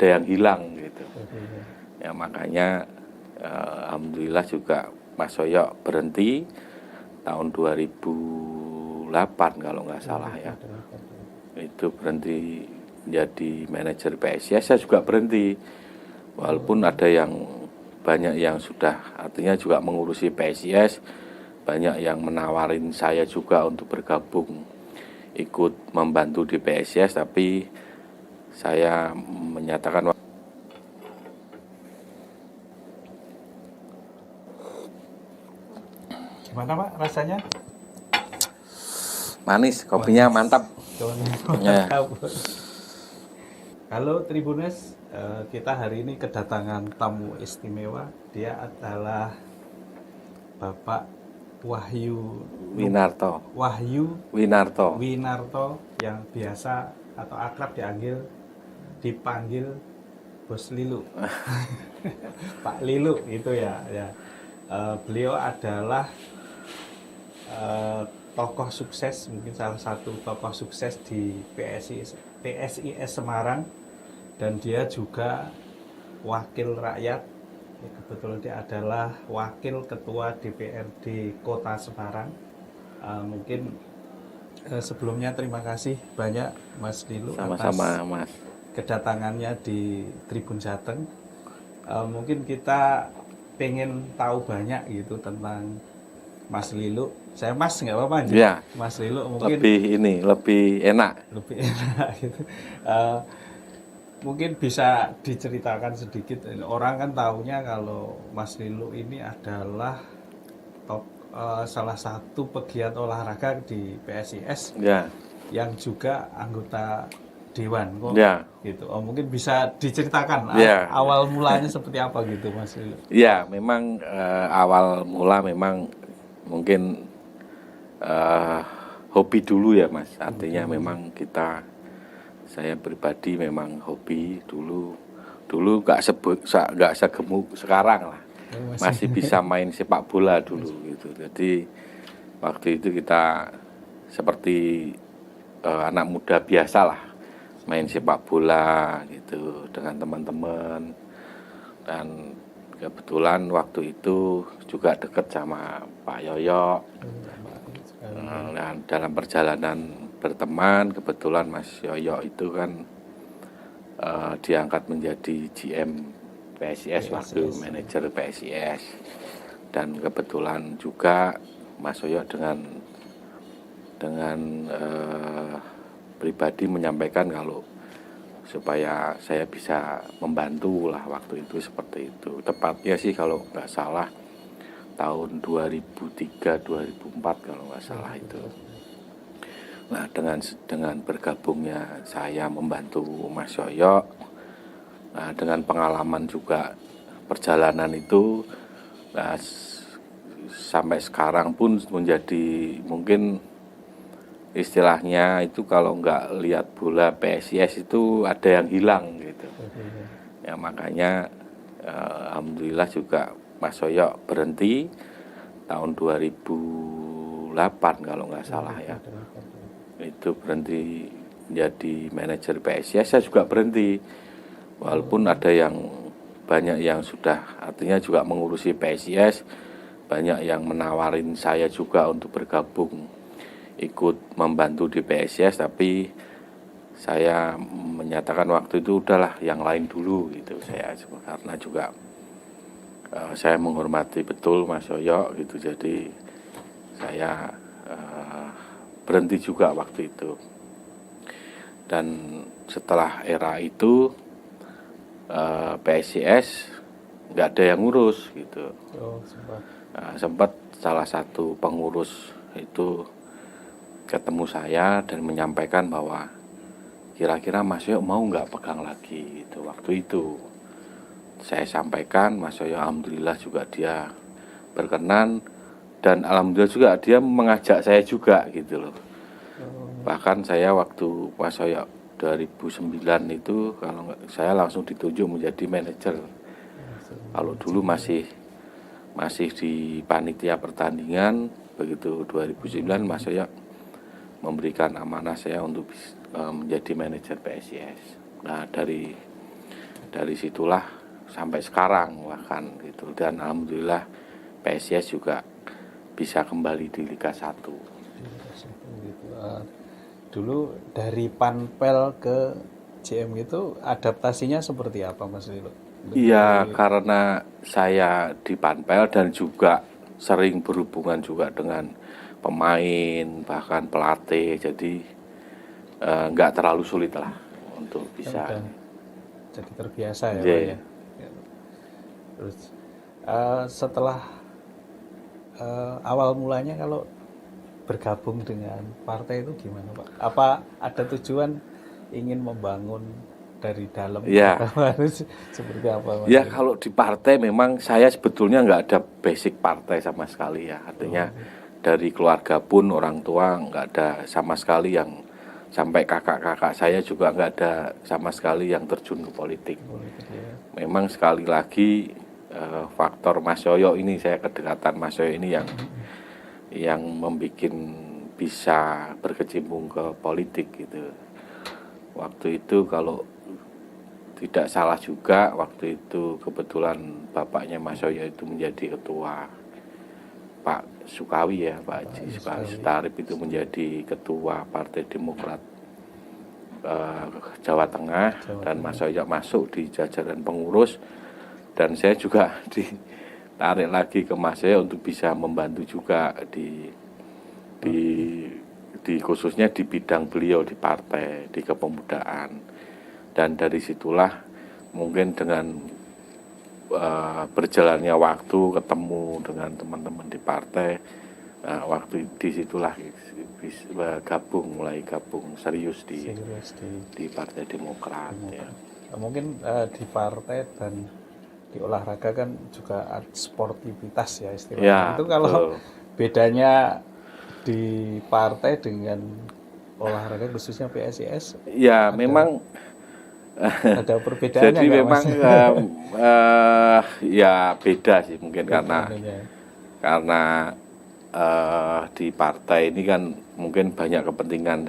ada yang hilang gitu. Ya makanya alhamdulillah juga Mas Yoyo berhenti tahun 2008 kalau nggak salah ya. Itu berhenti menjadi manajer PSIS, saya juga berhenti. Walaupun ada yang banyak yang sudah artinya juga mengurusi PSIS, banyak yang menawarin saya juga untuk bergabung ikut membantu di PSIS, tapi saya menyatakan Gimana Pak rasanya? manis, kopinya mantap. Ya. Halo Tribuners, kita hari ini kedatangan tamu istimewa. Dia adalah Bapak Wahyu Winarto yang biasa atau akrab dipanggil Bos Lilu. Pak Lilu itu ya. Beliau adalah tokoh sukses, mungkin salah satu tokoh sukses di PSIS Semarang, dan dia juga wakil rakyat. Kebetulan dia adalah wakil ketua DPRD Kota Semarang. Mungkin sebelumnya terima kasih banyak Mas Lilu atas Mas kedatangannya di Tribun Jateng. Mungkin kita pengen tahu banyak gitu tentang Mas Lilu. Saya Mas nggak apa-apa ya. Mas Lilu mungkin lebih enak gitu. Mungkin bisa diceritakan sedikit. Orang kan taunya kalau Mas Lilu ini adalah salah satu pegiat olahraga di PSIS ya. yang juga anggota dewan kok Ya. gitu. Mungkin bisa diceritakan ya. awal mulanya seperti apa gitu Mas Lilu. Ya, memang awal mula memang mungkin hobi dulu ya Mas. Artinya memang saya pribadi memang hobi dulu nggak segemuk sekarang lah. Masih bisa main sepak bola dulu gitu. Jadi waktu itu kita seperti anak muda biasa lah, main sepak bola gitu dengan teman-teman. Dan kebetulan waktu itu juga dekat sama Pak Yoyo. Nah, dalam perjalanan berteman, kebetulan Mas Yoyo itu kan diangkat menjadi GM PSIS waktu manajer PSIS. Dan kebetulan juga Mas Yoyo dengan pribadi menyampaikan kalau supaya saya bisa membantu lah waktu itu seperti itu. Tepatnya sih kalau nggak salah tahun 2003-2004 kalau nggak salah itu. Nah dengan bergabungnya saya membantu Mas Yoyo, nah dengan pengalaman juga perjalanan itu, nah, sampai sekarang pun menjadi mungkin istilahnya itu kalau nggak lihat bola PSIS itu ada yang hilang gitu. Ya makanya alhamdulillah juga Mas Yoyo berhenti tahun 2008 kalau nggak salah ya. Itu berhenti menjadi manajer PSIS, saya juga berhenti. Walaupun ada yang banyak yang sudah artinya juga mengurusi PSIS, banyak yang menawarin saya juga untuk bergabung ikut membantu di PSIS, tapi saya menyatakan waktu itu udahlah yang lain dulu gitu. Saya karena juga saya menghormati betul Mas Yoyo gitu, jadi saya berhenti juga waktu itu. Dan setelah era itu PSIS nggak ada yang ngurus gitu. Sempat salah satu pengurus itu ketemu saya dan menyampaikan bahwa kira-kira Mas Yoyo mau nggak pegang lagi gitu. Waktu itu saya sampaikan, Mas Yoyo alhamdulillah juga dia berkenan, dan alhamdulillah juga dia mengajak saya juga gitu loh. Bahkan saya waktu Mas Yoyo 2009 itu kalau saya langsung ditunjuk menjadi manajer. Kalau dulu masih di panitia pertandingan, begitu 2009 Mas Yoyo memberikan amanah saya untuk menjadi manajer PSIS. Nah dari situlah sampai sekarang bahkan gitu, dan alhamdulillah PSIS juga bisa kembali di Liga 1. Gitu. Dulu dari Panpel ke JM itu adaptasinya seperti apa Mas Lilo? Iya, karena saya di Panpel dan juga sering berhubungan juga dengan pemain bahkan pelatih, jadi nggak terlalu sulit lah untuk bisa. Udah jadi terbiasa ya Pak Iya. ya. Terus setelah awal mulanya kalau bergabung dengan partai itu gimana Pak? Apa ada tujuan ingin membangun dari dalam Ya, atau harus seperti apa Mas? ya kalau di partai memang saya sebetulnya nggak ada basic partai sama sekali ya. Artinya dari keluarga pun orang tua nggak ada sama sekali yang, sampai kakak-kakak saya juga nggak ada sama sekali yang terjun ke politik. Politik ya. Memang sekali lagi faktor Mas Yoyo ini, saya kedekatan Mas Yoyo ini yang membuat bisa berkecimpung ke politik gitu. Waktu itu kalau tidak salah juga, waktu itu kebetulan bapaknya Mas Yoyo itu menjadi ketua, Pak Sukawi ya, Pak Haji Sukawi Sutarip itu menjadi ketua Partai Demokrat Jawa Tengah, dan Mas Yoyo masuk di jajaran pengurus, dan saya juga ditarik lagi ke Mas Yoyo untuk bisa membantu juga di khususnya di bidang beliau di partai, di kepemudaan. Dan dari situlah mungkin dengan berjalannya waktu, ketemu dengan teman-teman di partai, waktu disitulah mulai gabung serius di Partai Demokrat. Ya. Mungkin di partai dan di olahraga kan juga ada sportivitas ya istilahnya. Ya, itu kalau betul. bedanya di partai dengan olahraga khususnya PSIS, Ya memang ada perbedaannya jadi nggak, memang Mas? ya beda sih mungkin Bedanya. karena di partai ini kan mungkin banyak kepentingan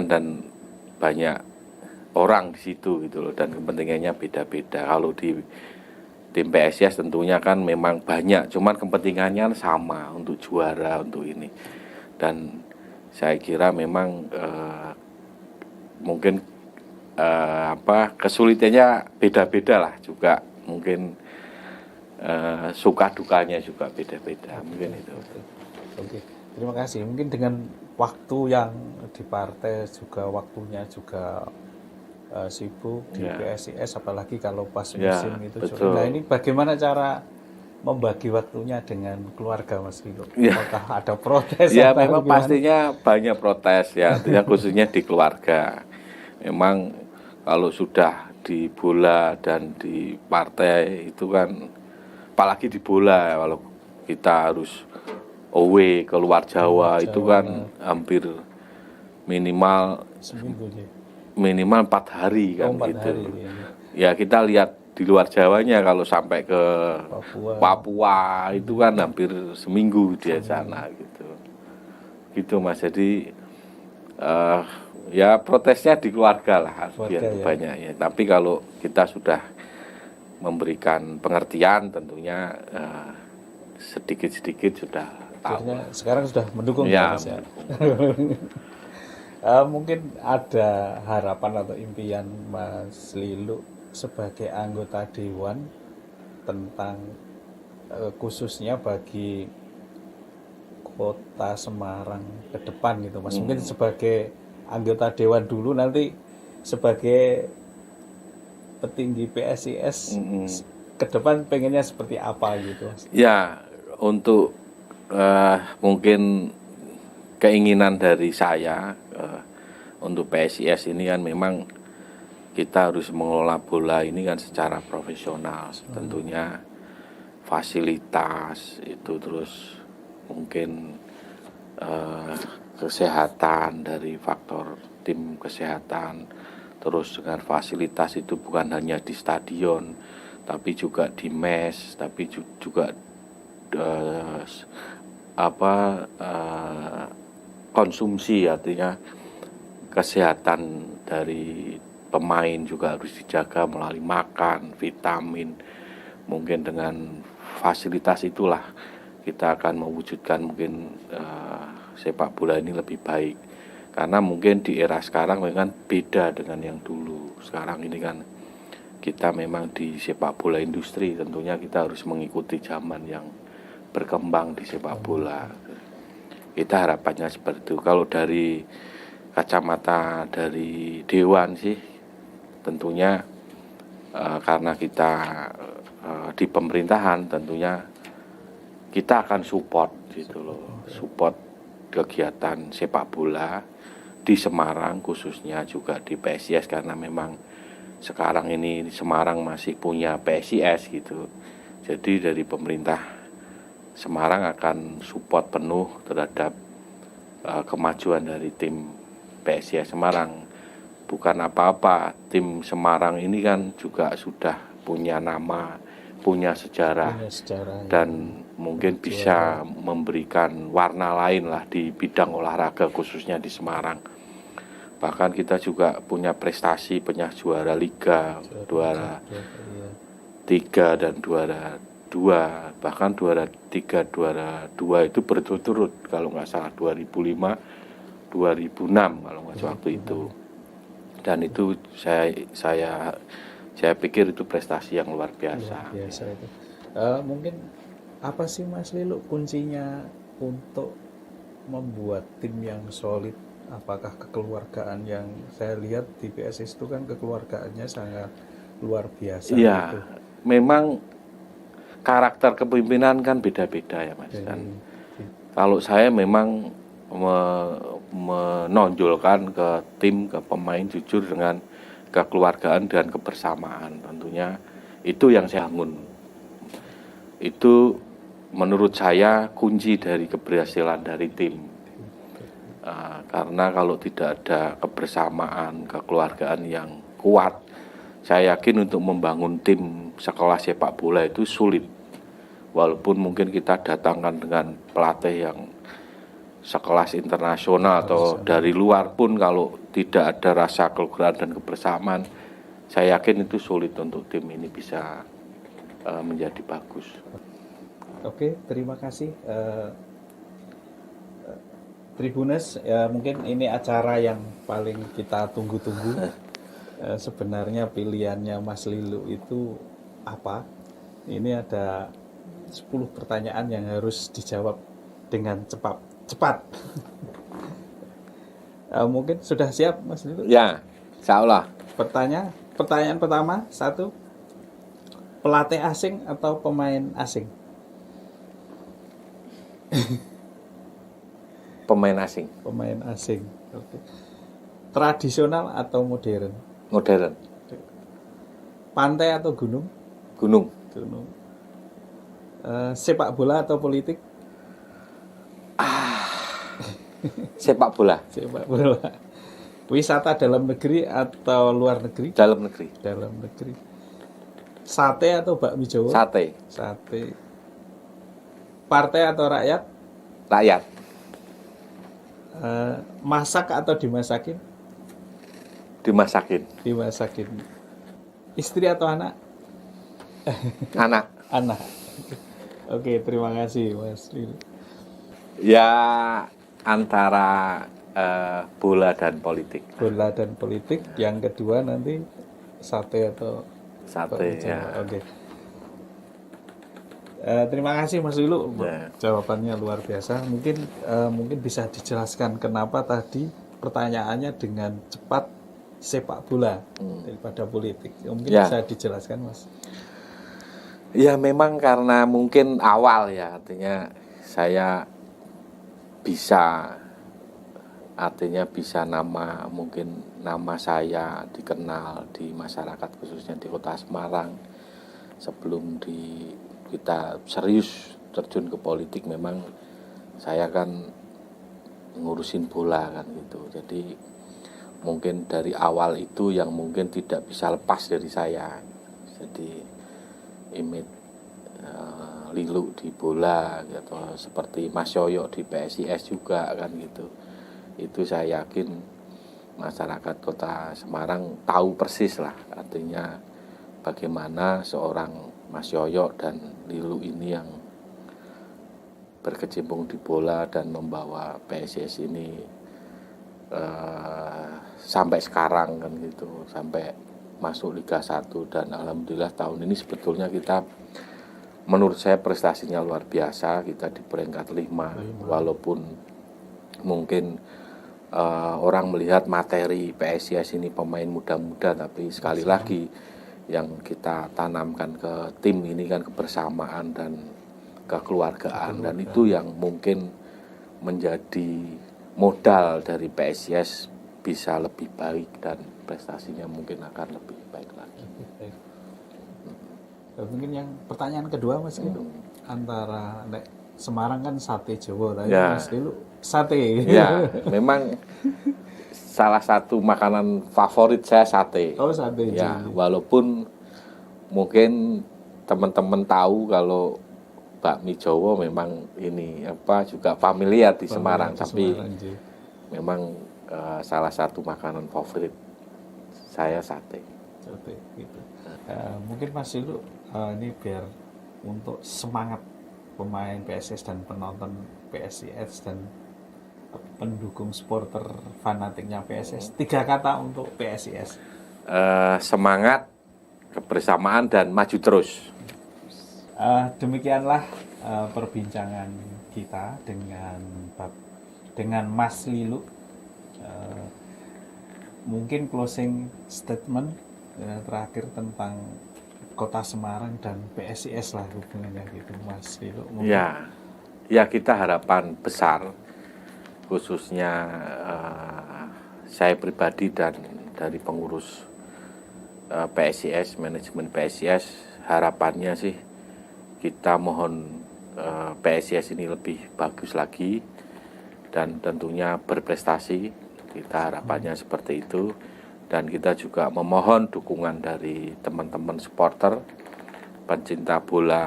dan banyak orang di situ gitu loh, dan kepentingannya beda-beda. Kalau di tim PSIS tentunya kan memang banyak, cuman kepentingannya sama untuk juara, untuk ini. Dan saya kira memang mungkin kesulitannya beda-beda lah juga, mungkin suka dukanya juga beda-beda, mungkin itu. Oke, terima kasih. Mungkin dengan waktu yang di partai juga waktunya juga sibuk di PSIS, apalagi kalau pas musim itu. Betul. Nah ini bagaimana cara membagi waktunya dengan keluarga Mas Lilo? Apakah ada protes? Ya atau memang gimana? pastinya banyak protes ya, khususnya di keluarga. Memang kalau sudah di bola dan di partai itu kan, apalagi di bola, kalau kita harus away keluar Jawa, itu kan hampir minimal seminggu sih. minimal 4 hari kan 4 gitu. hari, Ya kita lihat di luar Jawanya, kalau sampai ke Papua itu kan hampir seminggu di sana gitu. Gitu Mas. Jadi ya protesnya di keluarga lah biar banyaknya. Tapi kalau kita sudah memberikan pengertian, tentunya sedikit-sedikit sudah tahu. Sekarang sudah mendukung ya, Mas ya. Mungkin ada harapan atau impian Mas Lilo sebagai anggota dewan tentang khususnya bagi Kota Semarang ke depan gitu Mas. Mungkin sebagai anggota dewan dulu, nanti sebagai petinggi PSIS ke depan pengennya seperti apa gitu Mas? Ya, untuk mungkin keinginan dari saya untuk PSIS ini kan memang kita harus mengelola bola ini kan secara profesional. Tentunya fasilitas itu, terus mungkin kesehatan dari faktor tim kesehatan, terus dengan fasilitas itu bukan hanya di stadion, tapi juga di mes, tapi juga konsumsi, artinya kesehatan dari pemain juga harus dijaga melalui makan, vitamin. Mungkin dengan fasilitas itulah kita akan mewujudkan mungkin sepak bola ini lebih baik. Karena mungkin di era sekarang memang beda dengan yang dulu. Sekarang ini kan kita memang di sepak bola industri, tentunya kita harus mengikuti zaman yang berkembang di sepak bola. Kita harapannya seperti itu. Kalau dari kacamata dari Dewan sih, tentunya karena kita di pemerintahan, tentunya kita akan support gitu loh, support kegiatan sepak bola di Semarang, khususnya juga di PSIS, karena memang sekarang ini Semarang masih punya PSIS gitu. Jadi dari pemerintah Semarang akan support penuh terhadap kemajuan dari tim PSIS Semarang. Bukan apa-apa, tim Semarang ini kan juga sudah punya nama, punya sejarah, dan mungkin bisa memberikan warna lain lah di bidang olahraga khususnya di Semarang. Bahkan kita juga punya prestasi, punya juara liga, juara 3 dan juara 2, bahkan juara 3, juara 2 itu berturut-turut, kalau nggak salah 2005, 2006 kalau nggak salah waktu itu. Dan itu saya pikir itu prestasi yang luar biasa. Luar biasa itu. Mungkin apa sih Mas Lilo kuncinya untuk membuat tim yang solid? Apakah kekeluargaan yang saya lihat di PSIS itu kan kekeluargaannya sangat luar biasa? Iya, gitu. Memang karakter kepemimpinan kan beda-beda ya Mas. Kan kalau saya memang menonjolkan ke tim, ke pemain jujur dengan kekeluargaan dan kebersamaan. Tentunya itu yang saya bangun. Itu menurut saya kunci dari keberhasilan dari tim. Karena kalau tidak ada kebersamaan, kekeluargaan yang kuat, saya yakin untuk membangun tim sekolah sepak bola itu sulit. Walaupun mungkin kita datangkan dengan pelatih yang sekelas internasional atau dari luar pun, kalau tidak ada rasa kekeluargaan dan kebersamaan, saya yakin itu sulit untuk tim ini bisa menjadi bagus. Oke, terima kasih Tribuners. Mungkin ini acara yang paling kita tunggu-tunggu. Sebenarnya pilihannya Mas Lilo itu apa? Ini ada 10 pertanyaan yang harus dijawab dengan cepat. Mungkin sudah siap Mas Lilo? Ya, insya Allah. Pertanyaan pertama, 1. Pelatih asing atau pemain asing? Pemain asing. Pemain asing. Oke. Tradisional atau modern? Modern. Pantai atau gunung? Gunung. Gunung. Sepak bola atau politik? Sepak bola. Sepak bola. Wisata dalam negeri atau luar negeri? Dalam negeri. Dalam negeri. Sate atau bakmi Jawa? Sate. Sate. Partai atau rakyat? Rakyat. Masak atau dimasakin? Dimasakin. Dimasakin. Istri atau anak? Anak. Anak. Oke, terima kasih Mas Lilo. Ya, antara bola dan politik. Bola dan politik. Yang kedua nanti sate atau Sate ya. Oke. Terima kasih Mas Lilo. Ya. Jawabannya luar biasa. Mungkin bisa dijelaskan kenapa tadi pertanyaannya dengan cepat sepak bola daripada politik. Mungkin bisa dijelaskan Mas. Ya memang karena mungkin awal ya, artinya saya bisa mungkin nama saya dikenal di masyarakat khususnya di Kota Semarang. Sebelum kita serius terjun ke politik, memang saya kan ngurusin bola kan gitu. Jadi mungkin dari awal itu yang mungkin tidak bisa lepas dari saya. Jadi image Lilo di bola atau seperti Mas Yoyo di PSIS juga kan gitu. Itu saya yakin masyarakat Kota Semarang tahu persis lah artinya bagaimana seorang Mas Yoyo dan Lilu ini yang berkecimpung di bola dan membawa PSIS ini sampai sekarang kan gitu, sampai masuk Liga 1 dan alhamdulillah tahun ini sebetulnya kita menurut saya prestasinya luar biasa, kita di peringkat 5 walaupun mungkin orang melihat materi PSIS ini pemain muda-muda, tapi sekali lagi yang kita tanamkan ke tim ini kan kebersamaan dan kekeluargaan, dan itu yang mungkin menjadi modal dari PSIS bisa lebih baik dan prestasinya mungkin akan lebih baik lagi. Mungkin yang pertanyaan kedua Mas Lilu, antara Semarang kan sate Jawa, tapi Ya. Mas Lilu sate. Ya, memang salah satu makanan favorit saya sate. Oh, sate. Ya, walaupun mungkin teman-teman tahu kalau bakmi Jawa memang ini juga familiar di Semarang, tapi memang salah satu makanan favorit saya sate. Sate gitu. Mungkin Mas Lilu ini biar untuk semangat pemain PSIS dan penonton PSIS dan pendukung supporter fanatiknya PSIS, 3 kata untuk PSIS. Semangat, kebersamaan, dan maju terus. Demikianlah perbincangan kita dengan Mas Lilu. Mungkin closing statement terakhir tentang Kota Semarang dan PSIS lah hubungannya gitu, Mas Lilu. Ya, kita harapan besar, khususnya saya pribadi dan dari pengurus PSIS, manajemen PSIS, harapannya sih kita mohon PSIS ini lebih bagus lagi dan tentunya berprestasi. Kita harapannya seperti itu, dan kita juga memohon dukungan dari teman-teman supporter, pencinta bola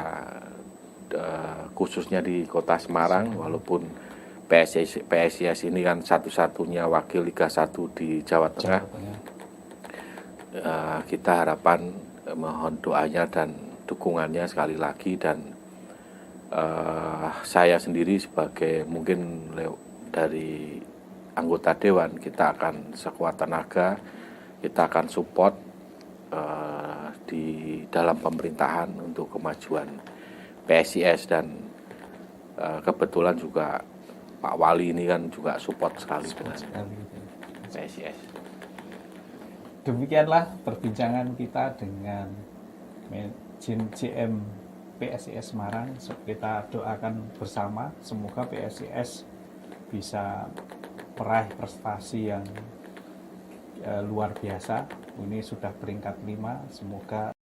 khususnya di Kota Semarang, walaupun PSIS ini kan satu-satunya wakil Liga 1 di Jawa Tengah. Kita harapan mohon doanya dan dukungannya sekali lagi, dan saya sendiri sebagai mungkin dari anggota dewan, kita akan sekuat tenaga, kita akan support di dalam pemerintahan untuk kemajuan PSIS, dan kebetulan juga Pak Wali ini kan juga support sekali dengan PSIS. Demikianlah perbincangan kita dengan GM PSIS Semarang. Kita doakan bersama semoga PSIS bisa meraih prestasi yang luar biasa. Ini sudah peringkat 5, semoga